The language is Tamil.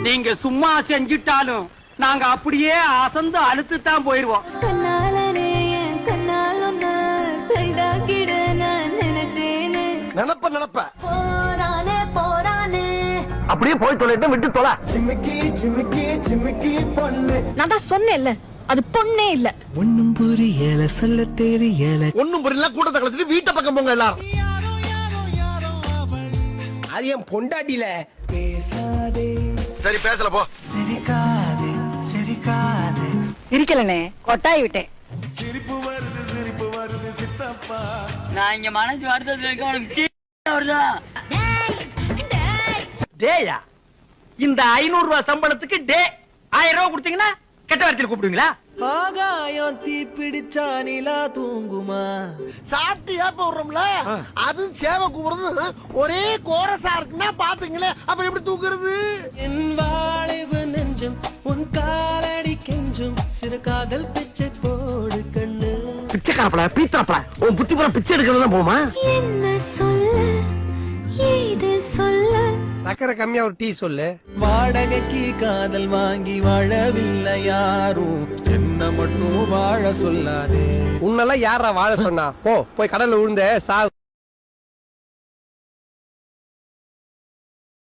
நீங்க சும்மா செஞ்சிட்டாலும் நாங்க அப்படியே அசந்து அழுத்துத்தான் போயிருவோம். நினப்ப நினப்ப அப்படியே போய் தொலைட்டு விட்டு தொலை. சிமிக்கி சிமிக்கி சிமிக்கி பொண்ணு. நான் தான் சொன்னேன்ல, அது பொண்ணே இல்ல. ஒண்ணும் புரியல சொல்ல தெரியல. ஒண்ணும் புரியல, கூட்டத்தை கலத்திட்டு வீட்டை பக்கம் போங்க எல்லாரும். அது என் பொண்டாட்டில. பேசாதே சரி பேசல போ. சிரிக்காதே சிரிக்காதே. இருக்கலனே கொட்டாய் விட்டேன். சிரிப்பு வருது சித்தப்பா. நான் இங்க மனசு வருது வருதா? டேயா, இந்த 500 ரூபாய் சம்பளத்துக்கு டே 1000 ரூபாய் கொடுத்தீங்கன்னா கெட்ட வார்த்தையில கூப்பிடுவீங்களா? ஆகாயம் தீ பிடிச்சா நிலா தூங்குமா? சாப்பிட்டு ஏப்ப விடுறோம்ல, அது சேவை கூப்பிடுறது ஒரே கோரசா இருக்குன்னா பாத்துங்களேன், அப்புறம் எப்படி தூக்குறது? என் வாழைவு நெஞ்சும் உன் காலடி கெஞ்சும் சிறு காதல் பிச்சை போடு கண்ணு. பிச்சைக்காரப்பல பீத்தாப்பல உன் புத்தி பூரா பிச்சை எடுக்கிறதா போமா? என்ன சொல்ல ஏது சொல்ல. சக்கரை கம்மியா ஒரு டீ சொல்லு. வாடகைக்கு காதல் வாங்கி வாழவில்லை யாரும், என்ன மட்டும் வாழ சொல்லாதே. உன்னெல்லாம் யாரா வாழ சொன்னா? போய் கடல்ல விழுந்த சாவு.